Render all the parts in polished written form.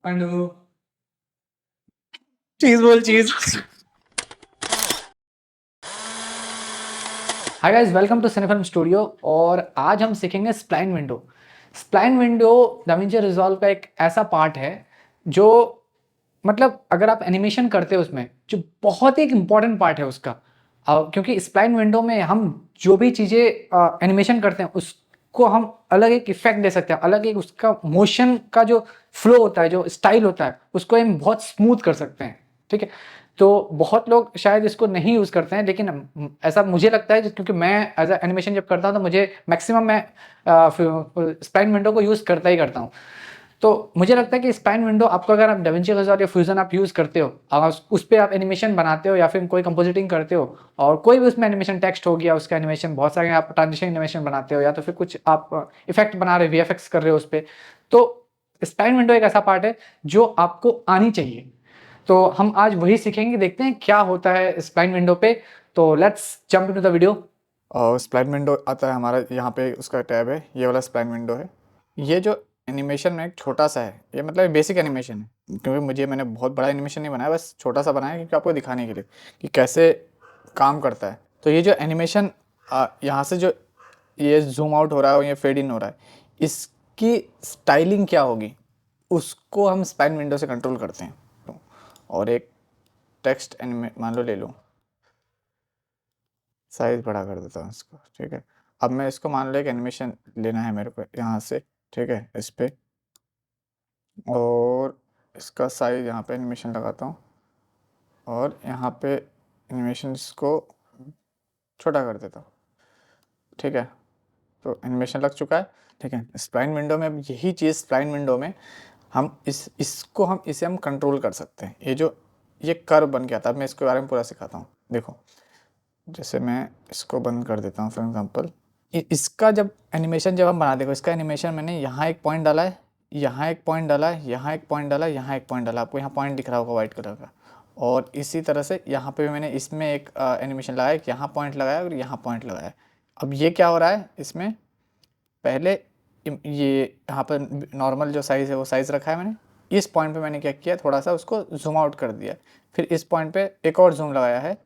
Hello. Cheese बोल cheese. Hi guys, welcome to cinefilm studio. और आज हम सीखेंगे spline window. Spline window DaVinci Resolve का एक ऐसा पार्ट है जो मतलब अगर आप एनिमेशन करते हो उसमें जो बहुत ही एक इम्पॉर्टेंट पार्ट है उसका। क्योंकि स्प्लाइन विंडो में हम जो भी चीज़ें एनिमेशन करते हैं उसको हम अलग एक इफेक्ट दे सकते हैं, अलग एक उसका मोशन का जो फ्लो होता है, जो स्टाइल होता है, उसको हम बहुत स्मूथ कर सकते हैं। ठीक है, तो बहुत लोग शायद इसको नहीं यूज़ करते हैं, लेकिन ऐसा मुझे लगता है क्योंकि मैं एज अ एनिमेशन जब करता हूँ तो मुझे मैक्सिमम मैं स्प्लाइन विंडो को यूज़ करता ही करता हूँ। तो मुझे लगता है कि स्प्लाइन विंडो आपको, अगर आप डाविंची रिजॉल्व या फ्यूजन आप यूज़ करते हो, उस पे आप एनिमेशन बनाते हो या फिर कोई कंपोजिटिंग करते हो, और कोई भी उसमें एनिमेशन टेक्स्ट हो गया, उसका एनिमेशन, बहुत सारे आप ट्रांजिशन एनिमेशन बनाते हो या तो फिर कुछ आप इफेक्ट बना रहे हो, वीएफएक्स कर रहे हो उस पे, तो स्प्लाइन विंडो एक ऐसा पार्ट है जो आपको आनी चाहिए। तो हम आज वही सीखेंगे, देखते हैं क्या होता है स्प्लाइन विंडो पे। तो let's jump into the video. और स्प्लाइन विंडो आता है हमारा, यहाँ पे उसका टैब है, ये वाला स्प्लाइन विंडो है। ये जो एनिमेशन में एक छोटा सा है, ये मतलब बेसिक एनिमेशन है, क्योंकि मैंने बहुत बड़ा एनिमेशन नहीं बनाया, बस छोटा सा बनाया क्योंकि आपको दिखाने के लिए कि कैसे काम करता है। तो ये जो एनिमेशन यहाँ से जो ये जूम आउट हो रहा है और ये फेड इन हो रहा है, इसकी स्टाइलिंग क्या होगी उसको हम स्प्लाइन विंडो से कंट्रोल करते हैं। और एक टेक्स्ट एनिमे मान लो ले लो, साइज बड़ा कर देता हूँ इसको। ठीक है, अब मैं इसको मान लो एक एनिमेशन लेना है मेरे को यहाँ से। ठीक है, इस पे और इसका साइज यहाँ पे एनिमेशन लगाता हूँ और यहाँ पे एनिमेशन इसको छोटा कर देता हूँ। ठीक है, तो एनिमेशन लग चुका है। ठीक है, स्प्लाइन विंडो में अब यही चीज़ स्प्लाइन विंडो में हम इसे हम कंट्रोल कर सकते हैं। ये कर्व बन गया था, अब मैं इसके बारे में पूरा सिखाता हूँ। देखो, जैसे मैं इसको बंद कर देता हूँ फॉर एग्जांपल, इसका जब एनिमेशन जब हम बना देखो, इसका एनिमेशन मैंने यहाँ एक पॉइंट डाला है, यहाँ एक पॉइंट डाला है, यहाँ एक पॉइंट डाला है, यहाँ एक पॉइंट डाला, आपको यहाँ पॉइंट दिख रहा होगा वाइट कलर का। और इसी तरह से यहाँ पे भी मैंने इसमें एक एनिमेशन लगाया, यहाँ पॉइंट लगाया और यहाँ पॉइंट लगाया। अब ये क्या हो रहा है, इसमें पहले ये यहाँ पर नॉर्मल जो साइज़ है वो साइज़ रखा है मैंने। इस पॉइंट पे मैंने क्या किया, थोड़ा सा उसको जूम आउट कर दिया, फिर इस पॉइंट पे एक और जूम लगाया है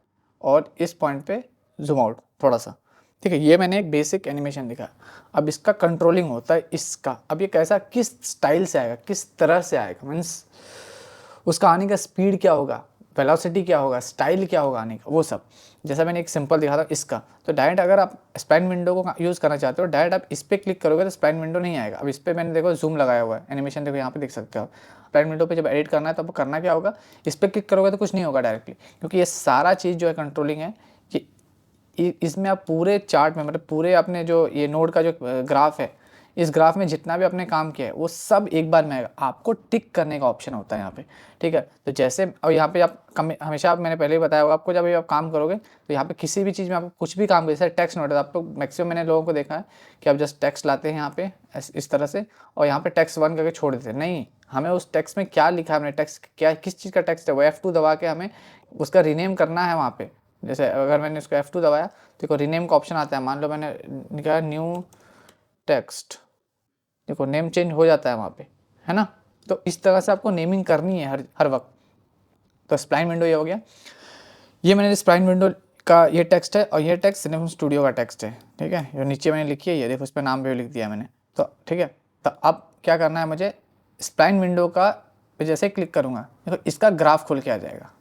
और इस पॉइंट पे जूम आउट थोड़ा सा। ठीक है, ये मैंने एक बेसिक एनिमेशन दिखा। अब इसका कंट्रोलिंग होता है इसका। अब ये कैसा, किस स्टाइल से आएगा, किस तरह से आएगा, मीन्स उसका आने का स्पीड क्या होगा, वेलोसिटी क्या होगा, स्टाइल क्या होगा आने का, वो सब। जैसा मैंने एक सिंपल दिखा था इसका, तो डायरेक्ट अगर आप स्प्लाइन विंडो को यूज़ करना चाहते हो, डायरेक्ट आप इस पर क्लिक करोगे तो स्प्लाइन विंडो नहीं आएगा। अब इस पर मैंने देखो जूम लगाया हुआ है, एनिमेशन देखो यहाँ पे देख सकते हो। स्प्लाइन विंडो पे जब एडिट करना है तो आपको करना क्या होगा, इस पर क्लिक करोगे तो कुछ नहीं होगा डायरेक्टली, क्योंकि ये सारा चीज़ जो है कंट्रोलिंग है कि इसमें आप पूरे चार्ट में, मतलब पूरे अपने जो ये नोड का जो ग्राफ है, इस ग्राफ में जितना भी आपने काम किया है वो सब एक बार में आएगा। आपको टिक करने का ऑप्शन होता है यहाँ पे। ठीक है, तो जैसे और यहाँ पे आप हमेशा, आप मैंने पहले ही बताया होगा आपको, जब भी आप काम करोगे तो यहाँ पे किसी भी चीज़ में आपको कुछ भी काम, जैसे टेक्स्ट नोट है, आपको मैक्सिमम मैंने लोगों को देखा है कि आप जस्ट टेक्स्ट लाते हैं यहाँ पे इस तरह से और यहाँ पे टेक्स्ट 1 करके छोड़ देते हैं। नहीं, हमें उस टेक्स्ट में क्या लिखा है, हमने टेक्स्ट क्या, किस चीज़ का टेक्स्ट है, वो F2 दबा के हमें उसका रीनेम करना है वहाँ पे। जैसे अगर मैंने उसको F2 दबाया तो देखो रीनेम का ऑप्शन आता है। मान लो मैंने लिखा न्यू टेक्स्ट, देखो नेम चेंज हो जाता है वहाँ पे, है ना। तो इस तरह से आपको नेमिंग करनी है हर हर वक्त। तो स्प्लाइन विंडो ये हो गया। ये मैंने स्प्लाइन विंडो का ये टेक्स्ट है और ये टेक्स्ट सिनेफिल्म स्टूडियो का टेक्स्ट है। ठीक है, जो नीचे मैंने लिखी है ये देखो, इस पर नाम भी लिख दिया मैंने। तो ठीक है, तो अब क्या करना है मुझे, स्प्लाइन विंडो का जैसे क्लिक करूँगा देखो इसका ग्राफ खुल के आ जाएगा।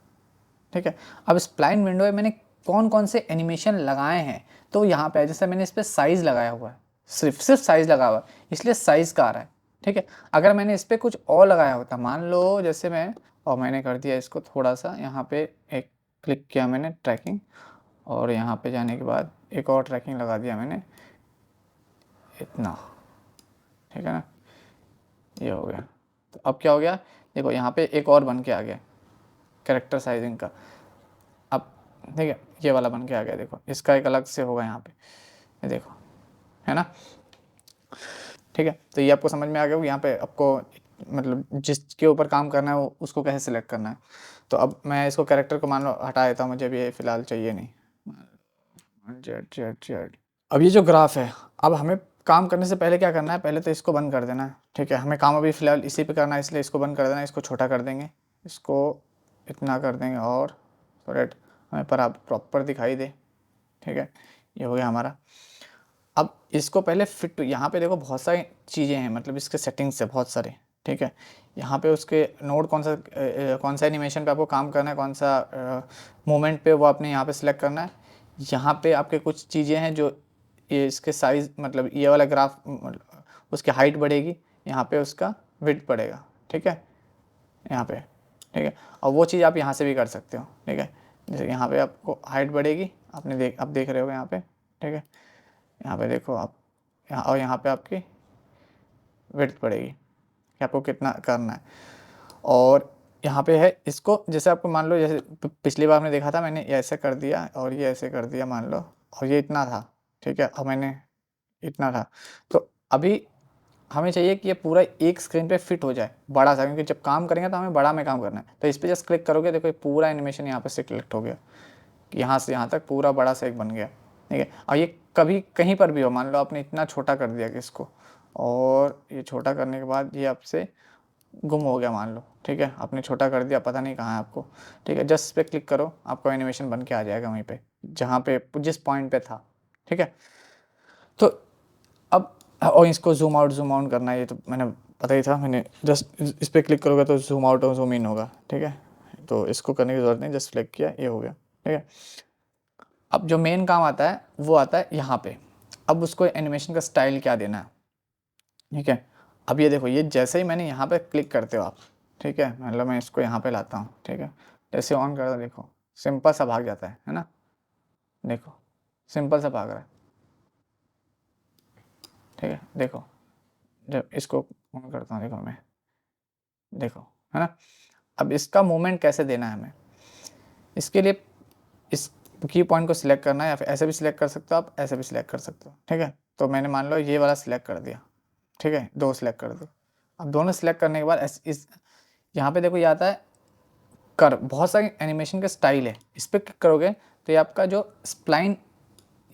ठीक है, अब स्प्लाइन विंडो में मैंने कौन कौन से एनिमेशन लगाए हैं तो यहाँ पे जैसे मैंने इस पर साइज़ लगाया हुआ है, सिर्फ साइज़ लगा हुआ है, इसलिए साइज़ का आ रहा है। ठीक है, अगर मैंने इस पर कुछ और लगाया होता, मान लो जैसे मैंने कर दिया इसको थोड़ा सा, यहाँ पे एक क्लिक किया मैंने ट्रैकिंग, और यहाँ पे जाने के बाद एक और ट्रैकिंग लगा दिया मैंने इतना। ठीक है ना, ये हो गया। तो अब क्या हो गया, देखो यहाँ पे एक और बन के आ गया कैरेक्टर साइजिंग का। अब ठीक है, ये वाला बन के आ गया, देखो इसका एक अलग से होगा यहाँ पे, ये देखो, है ना। ठीक है, तो ये आपको समझ में आ गया यहाँ पे आपको मतलब जिसके ऊपर काम करना है वो उसको कैसे सिलेक्ट करना है। तो अब मैं इसको कैरेक्टर को मान लो हटा देता हूँ, मुझे भी ये फ़िलहाल चाहिए नहीं। Z Z Z. अब ये जो ग्राफ है, अब हमें काम करने से पहले क्या करना है, पहले तो इसको बंद कर देना है, ठीक है। हमें काम अभी फ़िलहाल इसी पे करना है, इसलिए इसको बंद कर देना है। इसको छोटा कर देंगे, इसको इतना कर देंगे और सो दैट हमें प्रॉपर दिखाई दे, ठीक है। ये हो गया हमारा। अब इसको पहले फिट, यहाँ पे देखो बहुत सारी चीज़ें हैं, मतलब इसके सेटिंग्स है बहुत सारे, ठीक है। यहाँ पे उसके नोड कौन सा एनिमेशन पे आपको काम करना है, कौन सा मोमेंट पे, वो आपने यहाँ पे सिलेक्ट करना है। यहाँ पे आपके कुछ चीज़ें हैं जो ये इसके साइज़, मतलब ये वाला ग्राफ उसकी हाइट बढ़ेगी, यहाँ पे उसका विड्थ बढ़ेगा, ठीक है, यहाँ पे, ठीक है। और वो चीज़ आप यहाँ से भी कर सकते हो, ठीक है। जैसे यहाँ पे आपको हाइट बढ़ेगी, आप देख रहे हो यहाँ पे, ठीक है। यहाँ पे देखो आप, और यहाँ पे आपकी विड्थ बढ़ेगी कि आपको कितना करना है। और यहाँ पे है, इसको जैसे आपको मान लो, जैसे पिछली बार आपने देखा था, मैंने ये ऐसे कर दिया और ये ऐसे कर दिया मान लो, और ये इतना था, ठीक है, और मैंने इतना था। तो अभी हमें चाहिए कि ये पूरा एक स्क्रीन पे फिट हो जाए बड़ा सा, क्योंकि जब काम करेंगे तो हमें बड़ा में काम करना है। तो इस पर जस्ट क्लिक करोगे, देखो ये पूरा एनिमेशन यहाँ पे सिलेक्ट हो गया, यहाँ से यहाँ तक पूरा बड़ा सा एक बन गया, ठीक है। और ये कभी कहीं पर भी हो, मान लो आपने इतना छोटा कर दिया कि इसको, और ये छोटा करने के बाद ये आपसे गुम हो गया मान लो, ठीक है, आपने छोटा कर दिया, पता नहीं कहाँ है आपको, ठीक है। जस्ट पे क्लिक करो, आपका एनिमेशन बन के आ जाएगा वहीं पे जहाँ पे जिस पॉइंट पे था, ठीक है। तो अब और इसको जूम आउट करना है, ये तो मैंने पता ही था, मैंने जस्ट इस पर क्लिक करोगे तो जूम आउट और जूम इन होगा, ठीक है। तो इसको करने की ज़रूरत नहीं, जस्ट सेलेक्ट किया, ये हो गया, ठीक है। अब जो मेन काम आता है वो आता है यहाँ पे। अब उसको एनिमेशन का स्टाइल क्या देना है, ठीक है। अब ये देखो, ये जैसे ही मैंने यहाँ पे क्लिक करते हो आप, ठीक है, मतलब मैं इसको यहाँ पे लाता हूँ, ठीक है, जैसे ऑन करता देखो सिंपल सा भाग जाता है ना, देखो सिंपल सा भाग रहा है, ठीक है। देखो जब इसको ऑन करता हूँ, देखो मैं, देखो, है ना। अब इसका मूवमेंट कैसे देना है हमें, इसके लिए इस की पॉइंट को सिलेक्ट करना है, या फिर ऐसे भी सिलेक्ट कर सकते हो आप, ऐसे भी सिलेक्ट कर सकते हो, ठीक है। तो मैंने मान लो ये वाला सिलेक्ट कर दिया, ठीक है, दो सिलेक्ट कर दो। अब दोनों सिलेक्ट करने के बाद इस यहाँ पे देखो ये आता है कर, बहुत सारे एनिमेशन के स्टाइल है, इस पर क्लिक करोगे तो ये आपका जो स्प्लाइन,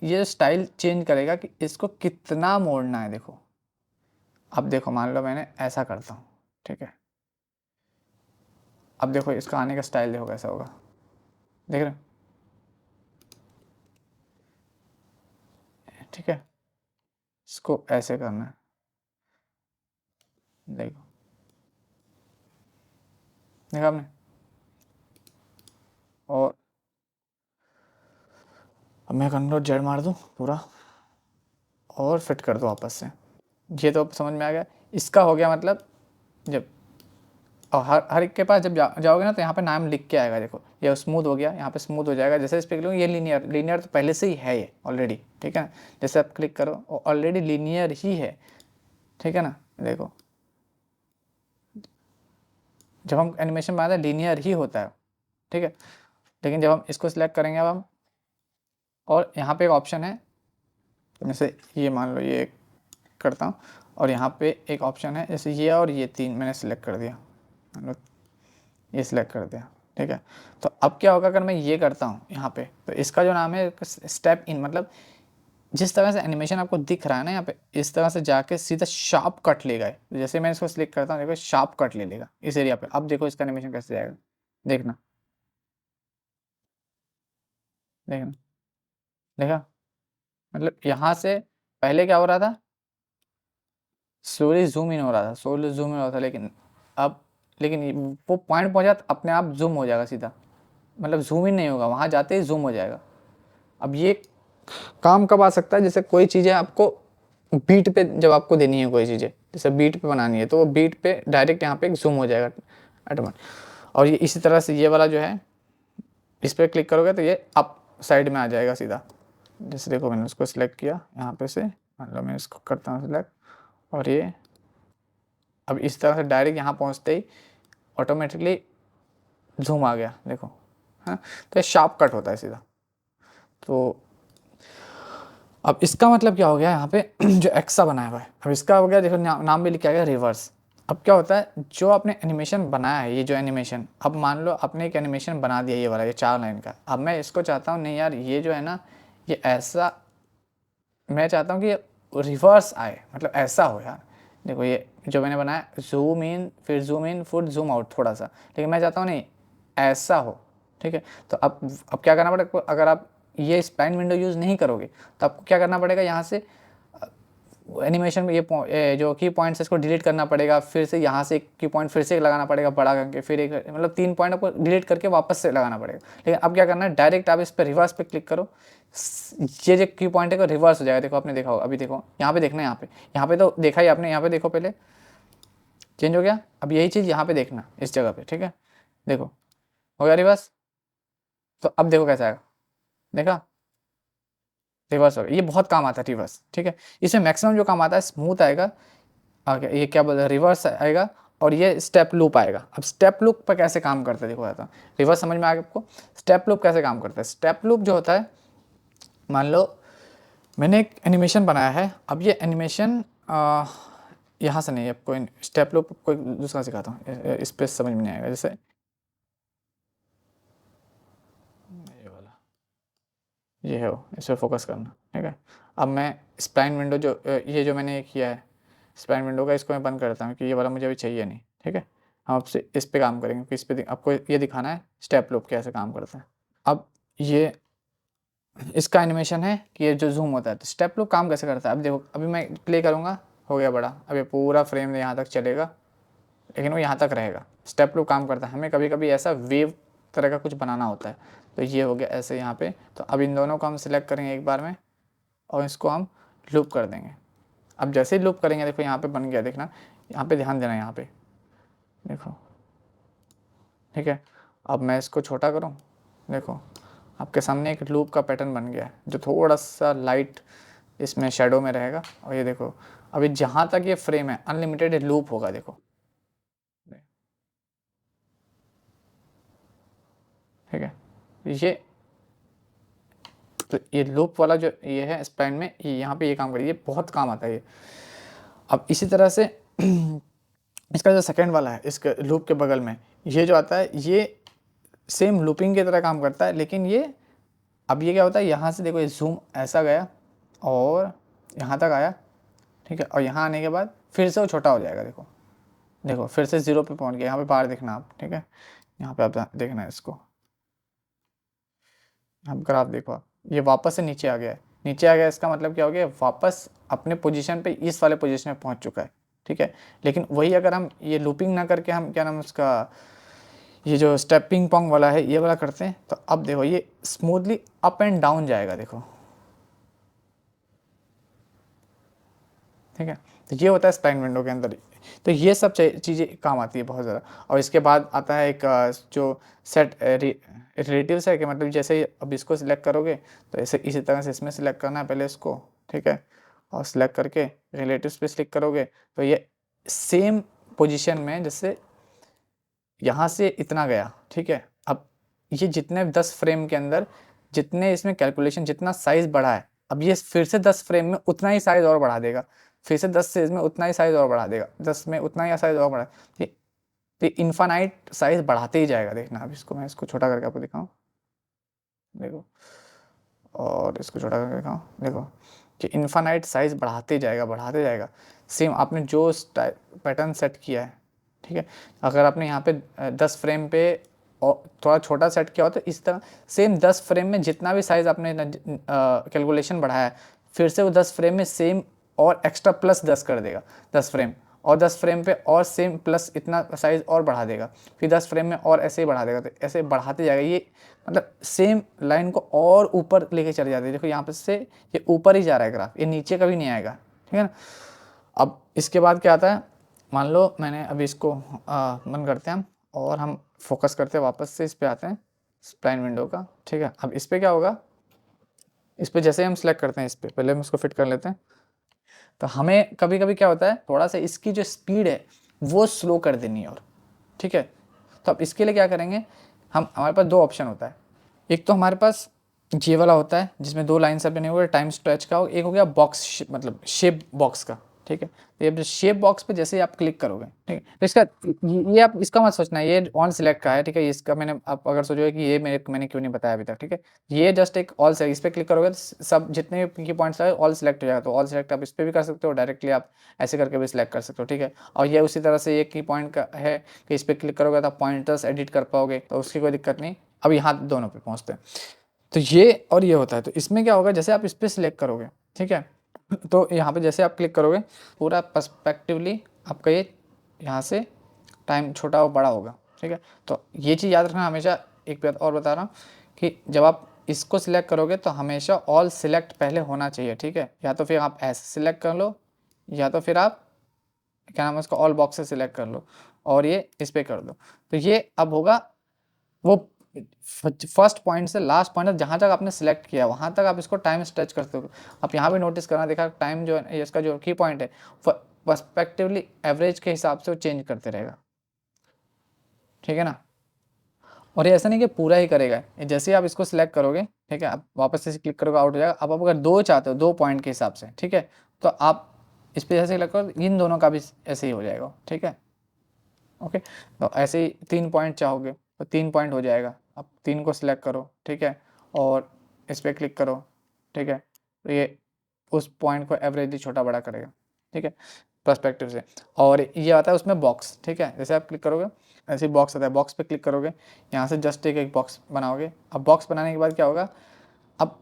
ये स्टाइल चेंज करेगा कि इसको कितना मोड़ना है। देखो अब देखो, मान लो मैंने ऐसा करता हूँ, ठीक है। अब देखो इसका आने का स्टाइल देखो कैसा होगा, देख रहे हो, ठीक है। इसको ऐसे करना है, देखो, देखा आपने। और अब मैं कंट्रोल जेड मार दूँ पूरा और फिट कर दो वापस से, ये तो समझ में आ गया। इसका हो गया मतलब, जब और हर एक के पास जब जाओगे ना तो यहाँ पे नाम लिख के आएगा, देखो ये स्मूथ हो गया, यहाँ पे स्मूथ हो जाएगा। जैसे इस पर क्लिक, ये लीनियर तो पहले से ही है ये ऑलरेडी, ठीक है ना। जैसे आप क्लिक करो ऑलरेडी लीनियर ही है, ठीक है ना। देखो जब हम एनिमेशन बनाते हैं लीनियर ही होता है, ठीक है। लेकिन जब हम इसको सिलेक्ट करेंगे अब हम, और यहाँ पे एक ऑप्शन है, जैसे ये मान लो ये करता हूँ, और यहाँ पे एक ऑप्शन है, जैसे ये और ये तीन मैंने सिलेक्ट कर दिया, मान लो ये सिलेक्ट कर दिया, ठीक है। तो अब क्या होगा अगर मैं ये करता हूँ यहाँ पे, तो इसका जो नाम है स्टेप इन, मतलब जिस तरह से एनिमेशन आपको दिख रहा है ना यहाँ पे, इस तरह से जाके सीधा शार्प कट लेगा। जैसे मैं इसको सिलेक्ट करता हूँ, देखो शार्प कट ले लेगा इस एरिया पे। अब देखो इसका एनिमेशन कैसे जाएगा, देखना, देखना, देखा, मतलब यहाँ से पहले क्या हो रहा था, स्लोली जूम इन हो रहा था, स्लोली जूम इन हो रहा था, लेकिन अब, वो पॉइंट पहुँचा तो अपने आप जूम हो जाएगा सीधा, मतलब जूम इन नहीं होगा, वहाँ जाते ही जूम हो जाएगा। अब ये काम कब आ सकता है, जैसे कोई चीज़ें आपको बीट पे जब आपको देनी है, कोई चीज़ें जैसे बीट पे बनानी है, तो वो बीट पे डायरेक्ट यहाँ पे जूम हो जाएगा ऑटोमेटिक। और ये इसी तरह से ये वाला जो है, इस पर क्लिक करोगे तो ये अप साइड में आ जाएगा सीधा। जैसे देखो मैंने उसको सिलेक्ट किया यहाँ पे से, मान लो मैं इसको करता हूँ सिलेक्ट, और ये अब इस तरह से डायरेक्ट यहाँ पहुँचते ही ऑटोमेटिकली जूम आ गया, देखो, है। तो ये शार्प कट होता है सीधा। तो अब इसका मतलब क्या हो गया यहाँ पे जो एक्सा बनाया हुआ है, अब इसका हो गया, देखो नाम भी लिखा गया रिवर्स। अब क्या होता है, जो आपने एनिमेशन बनाया है, ये जो एनिमेशन, अब मान लो आपने एक एनिमेशन बना दिया ये वाला, ये 4 लाइन का। अब मैं इसको चाहता हूँ, नहीं यार ये जो है ना, ये ऐसा मैं चाहता हूँ कि रिवर्स आए, मतलब ऐसा हो यार। देखो ये जो मैंने बनाया, जूम इन फिर जूम आउट थोड़ा सा, लेकिन मैं चाहता हूँ नहीं ऐसा हो, ठीक है। तो अब क्या करना पड़ेगा, अगर आप ये स्प्लाइन विंडो यूज़ नहीं करोगे तो आपको क्या करना पड़ेगा, यहाँ से एनिमेशन में ये जो की पॉइंट्स इसको डिलीट करना पड़ेगा, फिर से यहाँ से एक की पॉइंट फिर से लगाना पड़ेगा बड़ा करके, फिर एक मतलब 3 पॉइंट आपको डिलीट करके वापस से लगाना पड़ेगा। लेकिन अब क्या करना है, डायरेक्ट आप इस पर रिवर्स पे क्लिक करो, ये जो की पॉइंट है वो रिवर्स हो जाएगा। देखो आपने देखा होगा, अभी देखो यहाँ पे देखना, यहाँ पे तो देखा ही आपने, यहाँ पे देखो पहले चेंज हो गया। अब यही चीज़ यहाँ पे देखना इस जगह पे, ठीक है। देखो हो गया रिवर्स। तो अब देखो कैसा आएगा, देखा रिवर्स हो गया। ये बहुत काम आता है रिवर्स, ठीक है। इसमें मैक्सिमम जो काम आता है स्मूथ आएगा, आगे ये क्या बोलते हैं, रिवर्स आएगा, और ये स्टेप लूप आएगा। अब स्टेप लूप पर कैसे काम करता है देखो, आता है रिवर्स समझ में आ गया आपको। स्टेप लूप कैसे काम करता है, स्टेप लूप जो होता है, मान लो मैंने एक एनिमेशन बनाया है, अब ये एनिमेशन यहाँ से नहीं, आपको स्टेप लूप कोई दूसरा सिखाता हूँ, इस पर समझ में नहीं आएगा। जैसे ये वाला, ये है वो, इस पर फोकस करना, ठीक है। अब मैं स्प्लाइन विंडो जो ये जो मैंने किया है स्प्लाइन विंडो का, इसको मैं बंद करता हूँ कि ये वाला मुझे अभी चाहिए नहीं, ठीक है। हम आपसे इस पे काम करेंगे, इस पे आपको ये दिखाना है स्टेप लूप कैसे काम करता है। अब ये इसका एनिमेशन है कि ये जो जूम होता है, तो स्टेप लूप काम कैसे करता है, अब देखो अभी मैं प्ले करूँगा, हो गया बड़ा, अब ये पूरा फ्रेम यहाँ तक चलेगा, लेकिन वो यहाँ तक रहेगा। स्टेप लूप काम करता है, हमें कभी कभी ऐसा वेव तरह का कुछ बनाना होता है, तो ये हो गया ऐसे यहाँ पे। तो अब इन दोनों को हम सिलेक्ट करेंगे एक बार में, और इसको हम लूप कर देंगे। अब जैसे ही लूप करेंगे, देखो यहाँ पे बन गया, देखना यहाँ पे ध्यान देना, यहाँ पे देखो, ठीक है। अब मैं इसको छोटा करूँ, देखो आपके सामने एक लूप का पैटर्न बन गया है, जो थोड़ा सा लाइट इसमें शेडो में रहेगा। और ये देखो अभी जहाँ तक ये फ्रेम है अनलिमिटेड लूप होगा, देखो ठीक है। ये तो ये लूप वाला जो ये है स्प्लाइन में, यहाँ पे ये काम करिए, ये बहुत काम आता है ये। अब इसी तरह से इसका जो सेकंड वाला है, इसके लूप के बगल में ये जो आता है, ये सेम लूपिंग की तरह काम करता है, लेकिन ये अब ये क्या होता है, यहाँ से देखो ये जूम ऐसा गया और यहाँ तक आया, ठीक है। और यहाँ आने के बाद फिर से वो छोटा हो जाएगा, देखो देखो फिर से 0 पे पहुँच गया। यहाँ पे बाहर देखना आप, ठीक है, यहाँ पे आप देखना है इसको, अब ग्राफ देखो आप, ये वापस से नीचे आ गया है। नीचे आ गया इसका मतलब क्या हो गया, वापस अपने पोजीशन पे इस वाले पोजीशन में पहुंच चुका है, ठीक है। लेकिन वही अगर हम ये लूपिंग ना करके हम क्या नाम उसका, ये जो स्टेपिंग पॉन्ग वाला है ये वाला करते हैं, तो अब देखो ये स्मूथली अप एंड डाउन जाएगा, देखो ठीक है। तो ये होता है स्प्लाइन विंडो के अंदर। तो ये सब चीज़ें काम आती है बहुत ज़्यादा। और इसके बाद आता है एक जो सेट रिलेटिव्स है, कि मतलब जैसे अब इसको सिलेक्ट करोगे तो ऐसे इसी तरह से इसमें सिलेक्ट करना है पहले इसको, ठीक है। और सिलेक्ट करके रिलेटिव्स पे क्लिक करोगे तो ये सेम पोजीशन में, जैसे यहाँ से इतना गया, ठीक है। अब ये जितने 10 फ्रेम के अंदर जितने इसमें कैलकुलेशन, जितना साइज़ बढ़ा है, अब ये फिर से 10 फ्रेम में उतना ही साइज़ और बढ़ा देगा, फिर से 10 से इसमें उतना ही साइज़ और बढ़ा देगा, 10 में उतना ही साइज़ और बढ़ा, तो इन्फानाइट साइज़ बढ़ाते ही जाएगा। देखना अब इसको मैं इसको छोटा करके आपको दिखाऊँ, देखो, और इसको छोटा करके दिखाऊँ, देखो कि इन्फानाइट साइज़ बढ़ाते जाएगा बढ़ाते जाएगा। सेम आपने जो पैटर्न सेट किया है, ठीक है। अगर आपने यहाँ पे 10 फ्रेम पे और थोड़ा छोटा सेट किया हो, तो इस तरह सेम 10 फ्रेम में जितना भी साइज़ आपने कैलकुलेशन बढ़ाया है, फिर से वो 10 फ्रेम में सेम और एक्स्ट्रा प्लस 10 कर देगा, 10 फ्रेम, और 10 फ्रेम पे और सेम प्लस इतना साइज़ और बढ़ा देगा, फिर 10 फ्रेम में और ऐसे ही बढ़ा देगा। तो ऐसे बढ़ाते जाएगा, ये मतलब सेम लाइन को और ऊपर लेके चले जाते हैं। देखो यहाँ पे से ये ऊपर ही जा रहा है ग्राफ, ये नीचे कभी नहीं आएगा, ठीक है ना। अब इसके बाद क्या आता है, मान लो मैंने अभी इसको बंद करते हैं हम, और हम फोकस करते हैं वापस से इस पे आते हैं स्प्लाइन विंडो का, ठीक है। अब इस पे क्या होगा, इस पे जैसे हम सेलेक्ट करते हैं, इस पे पहले हम इसको फिट कर लेते हैं, तो हमें कभी कभी क्या होता है, थोड़ा सा इसकी जो स्पीड है वो स्लो कर देनी है, और ठीक है। तो अब इसके लिए क्या करेंगे हम, हमारे पास 2 ऑप्शन होता है। एक तो हमारे पास ये वाला होता है जिसमें 2 लाइन सब बने हुए टाइम स्ट्रेच का, एक हो गया बॉक्स मतलब शेप बॉक्स का, ठीक है। तो ये शेप बॉक्स पे जैसे ही आप क्लिक करोगे, ठीक है, तो इसका ये आप इसका मत सोचना ये ऑन सिलेक्ट का है, ठीक है, इसका मैंने आप अगर सोचोगे कि ये मैंने क्यों नहीं बताया अभी तक, ठीक है, ये जस्ट एक ऑल सेलेक्ट, इस पर क्लिक करोगे तो सब जितने की पॉइंट्स है ऑल सिलेक्ट हो जाएगा। तो ऑल सिलेक्ट आप इस पर भी कर सकते हो, डायरेक्टली आप ऐसे करके भी सिलेक्ट कर सकते हो, ठीक है। और ये उसी तरह से एक की पॉइंट का है कि इस पर क्लिक करोगे तो आप पॉइंटर्स एडिट कर पाओगे, तो उसकी कोई दिक्कत नहीं। अब यहाँ दोनों पे पहुँचते हैं, तो ये और ये होता है। तो इसमें क्या होगा, जैसे आप इस पर सिलेक्ट करोगे, ठीक है, तो यहाँ पे जैसे आप क्लिक करोगे पूरा पर्सपेक्टिवली आपका ये यहाँ से टाइम छोटा और बड़ा होगा, ठीक है। तो ये चीज़ याद रखना हमेशा। एक बात और बता रहा हूँ कि जब आप इसको सिलेक्ट करोगे तो हमेशा ऑल सिलेक्ट पहले होना चाहिए, ठीक है। या तो फिर आप ऐसे सिलेक्ट कर लो, या तो फिर आप क्या नाम है उसको ऑल बॉक्स से सिलेक्ट कर लो और ये इस पर कर दो। तो ये अब होगा वो फर्स्ट पॉइंट से लास्ट पॉइंट जहाँ तक आपने सेलेक्ट किया वहाँ तक आप इसको टाइम स्ट्रेच कर सकते हो। आप यहाँ पे नोटिस करना, देखा टाइम जो है इसका जो की पॉइंट है पर्सपेक्टिवली एवरेज के हिसाब से वो चेंज करते रहेगा, ठीक है ना। और ये ऐसा नहीं कि पूरा ही करेगा, जैसे ही आप इसको सिलेक्ट करोगे, ठीक है, आप वापस से क्लिक करोगे आउट हो जाएगा। अब आप अगर दो चाहते हो 2 पॉइंट के हिसाब से, ठीक है, तो आप इस पर जैसे क्लिक करो इन दोनों का भी ऐसे ही हो जाएगा, ठीक है। ओके, तो ऐसे ही 3 पॉइंट चाहोगे तो 3 पॉइंट हो जाएगा। आप 3 को सिलेक्ट करो, ठीक है, और इस पर क्लिक करो, ठीक है, तो ये उस पॉइंट को एवरेजली छोटा बड़ा करेगा, ठीक है, पर्सपेक्टिव से। और ये आता है उसमें बॉक्स, ठीक है, जैसे आप क्लिक करोगे ऐसे ही बॉक्स आता है, बॉक्स पे क्लिक करोगे, यहाँ से जस्ट एक बॉक्स बनाओगे। अब बॉक्स बनाने के बाद क्या होगा, अब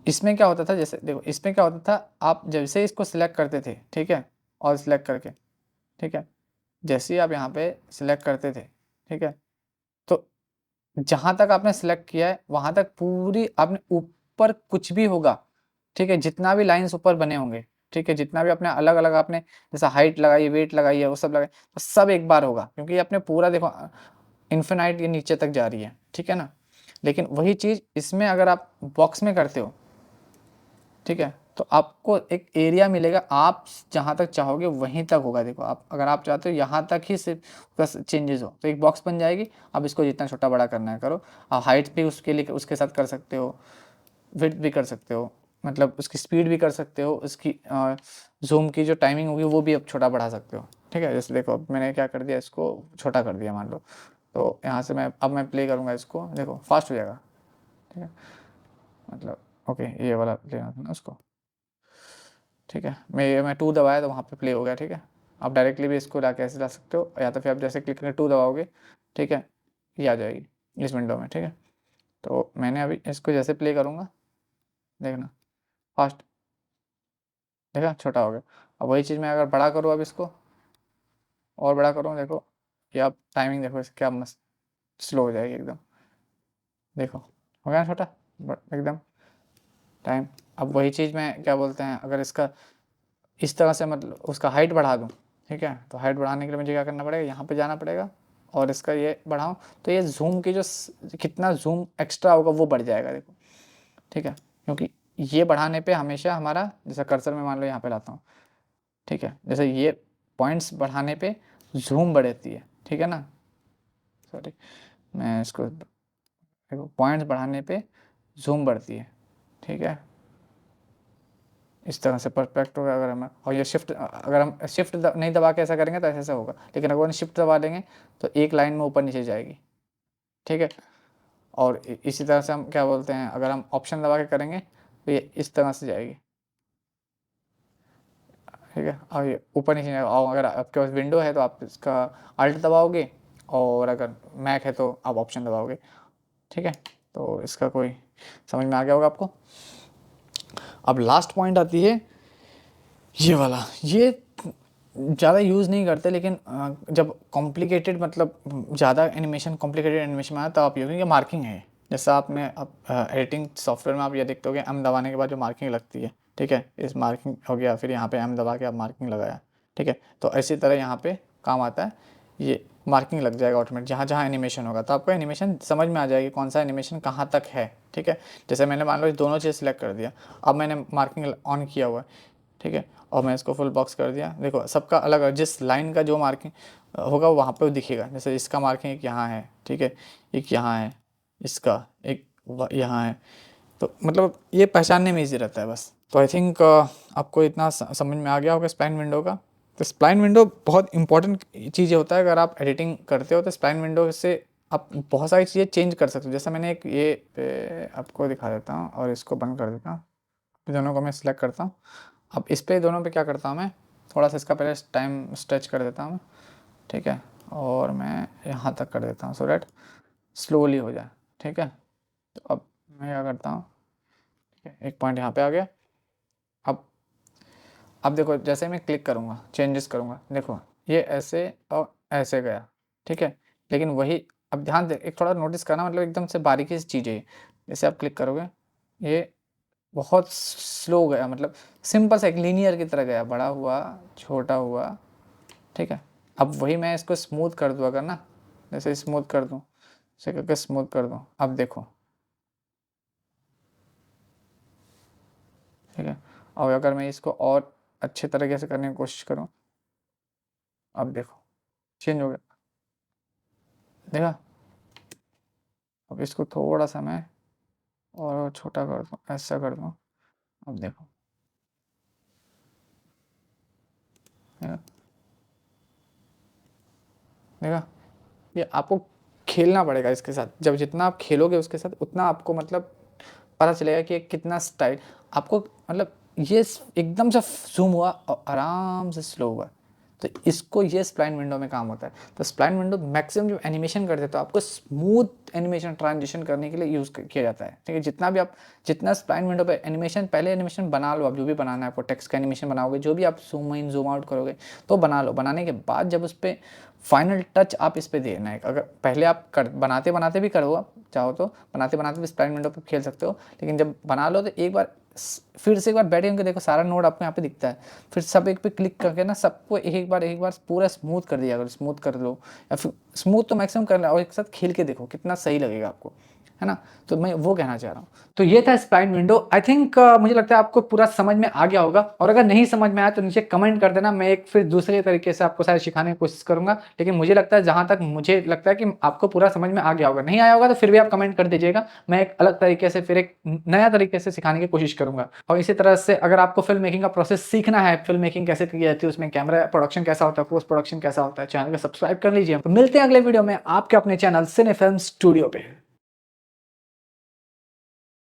इसमें क्या होता था, जैसे देखो इसमें क्या होता था, आप जैसे इसको सिलेक्ट करते थे, ठीक है, और सिलेक्ट करके, ठीक है, जैसे ही आप यहाँ पे सिलेक्ट करते थे, ठीक है, तो जहाँ तक आपने सिलेक्ट किया है वहाँ तक पूरी आपने ऊपर कुछ भी होगा, ठीक है, जितना भी लाइंस ऊपर बने होंगे, ठीक है, जितना भी अपने अलग अलग आपने जैसा हाइट लगाई, वेट लगाई है, वो सब लगाई, तो सब एक बार होगा, क्योंकि आपने पूरा देखो इन्फिनाइट ये नीचे तक जा रही है, ठीक है ना। लेकिन वही चीज़ इसमें अगर आप बॉक्स में करते हो, ठीक है, तो आपको एक एरिया मिलेगा, आप जहाँ तक चाहोगे वहीं तक होगा। देखो आप अगर आप चाहते हो यहाँ तक ही सिर्फ बस चेंजेस हो तो एक बॉक्स बन जाएगी। अब इसको जितना छोटा बड़ा करना है करो। आप हाइट भी उसके लिए उसके साथ कर सकते हो, विड्थ भी कर सकते हो, मतलब उसकी स्पीड भी कर सकते हो, उसकी जूम की जो टाइमिंग होगी वो भी अब छोटा बढ़ा सकते हो, ठीक है। जैसे देखो अब मैंने क्या कर दिया, इसको छोटा कर दिया मान लो, तो यहाँ से मैं प्ले करूँगा इसको, देखो फास्ट हो जाएगा, ठीक है, मतलब ओके ये वाला लेना था ना उसको, ठीक है। मैं 2 दबाया तो वहाँ पे प्ले हो गया, ठीक है। आप डायरेक्टली भी इसको ला कैसे ला सकते हो, या तो फिर आप जैसे क्लिक करके 2 दबाओगे, ठीक है, ये आ जाएगी इस विंडो में, ठीक है। तो मैंने अभी इसको जैसे प्ले करूँगा, देखना फास्ट, देखा छोटा हो गया। अब वही चीज़ मैं अगर बड़ा करूँ, अब इसको और बड़ा करूँ, देखो ये आप टाइमिंग देखो क्या मस्त स्लो हो जाएगी एकदम, देखो हो गया छोटा एकदम टाइम। अब वही चीज़ मैं क्या बोलते हैं, अगर इसका इस तरह से मतलब उसका हाइट बढ़ा दूँ, ठीक है, तो हाइट बढ़ाने के लिए मुझे क्या करना पड़ेगा, यहाँ पे जाना पड़ेगा और इसका ये बढ़ाऊँ तो ये जूम की जो कितना जूम एक्स्ट्रा होगा वो बढ़ जाएगा, देखो, ठीक है। क्योंकि ये बढ़ाने पे हमेशा हमारा जैसा कर्सर में मान लो यहाँ पे लाता हूँ, ठीक है, जैसे ये पॉइंट्स बढ़ाने पे जूम बढ़ती है, ठीक है ना, सॉरी मैं इसको देखो पॉइंट्स बढ़ाने पे जूम बढ़ती है, ठीक है, इस तरह से परफेक्ट होगा। अगर हम और ये शिफ्ट अगर हम शिफ्ट नहीं दबा के ऐसा करेंगे तो ऐसा होगा, लेकिन अगर हम शिफ्ट दबा देंगे तो एक लाइन में ऊपर नीचे जाएगी, ठीक है। और इसी तरह से हम क्या बोलते हैं, अगर हम ऑप्शन दबा के करेंगे तो ये इस तरह से जाएगी, ठीक है। और ये ऊपर नीचे जाएगा। और अगर आपके पास विंडो है तो आप इसका अल्ट दबाओगे, और अगर मैक है तो आप ऑप्शन दबाओगे, ठीक है। तो इसका कोई समझ में आ गया होगा आपको। अब लास्ट पॉइंट आती है ये वाला, ये ज़्यादा यूज़ नहीं करते, लेकिन जब कॉम्प्लिकेटेड मतलब ज़्यादा एनिमेशन कॉम्प्लिकेटेड एनिमेशन में आया तो आप ये क्योंकि मार्किंग है, जैसा आपने अब एडिटिंग सॉफ्टवेयर में आप ये देखते होगे एम दबाने के बाद जो मार्किंग लगती है, ठीक है, इस मार्किंग हो गया, फिर यहाँ पे एम दबा के आप मार्किंग लगाया, ठीक है। तो इसी तरह यहाँ पे काम आता है, ये मार्किंग लग जाएगा ऑटोमेटिक जहाँ जहाँ एनिमेशन होगा, तो आपको एनिमेशन समझ में आ जाएगी कौन सा एनिमेशन कहाँ तक है, ठीक है। जैसे मैंने मान लो दोनों चीज़ सेलेक्ट कर दिया, अब मैंने मार्किंग ऑन किया हुआ है, ठीक है, और मैं इसको फुल बॉक्स कर दिया, देखो सबका अलग जिस लाइन का जो मार्किंग होगा वहाँ पे दिखेगा। जैसे इसका मार्किंग एक यहाँ है, ठीक है, एक यहाँ है, इसका एक यहाँ है, तो मतलब ये पहचानने में ईजी रहता है बस। तो आई थिंक आपको इतना समझ में आ गया होगा स्प्लाइन विंडो का। तो स्प्लाइन विंडो बहुत इंपॉर्टेंट चीज़ होता है। अगर आप एडिटिंग करते हो तो स्प्लाइन विंडो से आप बहुत सारी चीज़ें चेंज कर सकते हो। जैसा मैंने एक ये पे आपको दिखा देता हूँ और इसको बंद कर देता हूँ। दोनों को मैं सिलेक्ट करता हूँ। अब इस पे दोनों पे क्या करता हूँ मैं, थोड़ा सा इसका पहले टाइम स्ट्रेच कर देता हूँ, ठीक है, और मैं यहाँ तक कर देता हूँ सो डैट स्लोली हो जाए, ठीक है। तो अब मैं क्या करता हूँ, ठीक है, एक पॉइंट यहाँ पे आ गया। अब देखो जैसे मैं क्लिक करूँगा, चेंजेस करूँगा, देखो ये ऐसे और ऐसे गया, ठीक है। लेकिन वही अब ध्यान दे, एक थोड़ा नोटिस करना, मतलब एकदम से बारीकी से चीज़ है। जैसे आप क्लिक करोगे ये बहुत स्लो गया, मतलब सिंपल सा एक लीनियर की तरह गया, बड़ा हुआ छोटा हुआ, ठीक है। अब वही मैं इसको स्मूथ कर दूँ अगर ना, जैसे स्मूथ कर दूँ, ऐसे करके स्मूथ कर दूँ, अब देखो, ठीक है। और अगर मैं इसको और अच्छे तरीके से करने की कोशिश करूँ, अब देखो चेंज हो गया, देखा। अब इसको थोड़ा सा मैं और छोटा कर दूँ, ऐसा कर दूँ, अब देखो, देखा, देखा। ये आपको खेलना पड़ेगा इसके साथ। जब जितना आप खेलोगे उसके साथ उतना आपको मतलब पता चलेगा कि कितना स्टाइल आपको, मतलब ये एकदम से जूम हुआ और आराम से स्लो हुआ। तो इसको ये स्प्लाइन विंडो में काम होता है। तो स्प्लाइन विंडो मैक्सिमम जब एनिमेशन करते हैं तो आपको स्मूथ एनिमेशन ट्रांजिशन करने के लिए यूज़ किया जाता है, ठीक है। जितना भी आप जितना स्प्लाइन विंडो पे एनिमेशन, पहले एनिमेशन बना लो, आप जो भी बनाना है आपको, टेक्स्ट का एनिमेशन बनाओगे, जो भी आप जूम इन जूम आउट करोगे तो बना लो। बनाने के बाद जब उस पर फाइनल टच आप इस पर देना है। अगर पहले आप बनाते बनाते भी करो, आप चाहो तो बनाते बनाते भी स्प्लाइन विंडो पे खेल सकते हो, लेकिन जब बना लो तो एक बार फिर से एक बार बैठ के देखो, सारा नोड आपको यहाँ पे दिखता है। फिर सब एक पे क्लिक करके ना सबको एक बार पूरा स्मूथ कर दिया, अगर स्मूथ कर लो या फिर स्मूथ तो मैक्सिमम कर लो, और एक साथ खेल के देखो कितना सही लगेगा आपको, है ना। तो मैं वो कहना चाह रहा हूँ। तो ये था स्प्लाइन विंडो। आई थिंक मुझे लगता है आपको पूरा समझ में आ गया होगा, और अगर नहीं समझ में आया तो नीचे कमेंट कर देना, मैं एक फिर दूसरे तरीके से आपको शायद सिखाने की कोशिश करूंगा। लेकिन मुझे लगता है, जहां तक मुझे लगता है कि आपको पूरा समझ में आ गया होगा। नहीं आया होगा तो फिर भी आप कमेंट कर दीजिएगा, मैं एक अलग तरीके से फिर एक नया तरीके से सिखाने की कोशिश करूंगा। और इसी तरह से अगर आपको फिल्म मेकिंग का प्रोसेस सीखना है, फिल्म मेकिंग कैसे की जाती है, उसमें कैमरा प्रोडक्शन कैसा होता है, पोस्ट प्रोडक्शन कैसा होता है, चैनल को सब्सक्राइब कर लीजिए। तो मिलते हैं अगले वीडियो में आपके अपने चैनल सिने फिल्म स्टूडियो पे।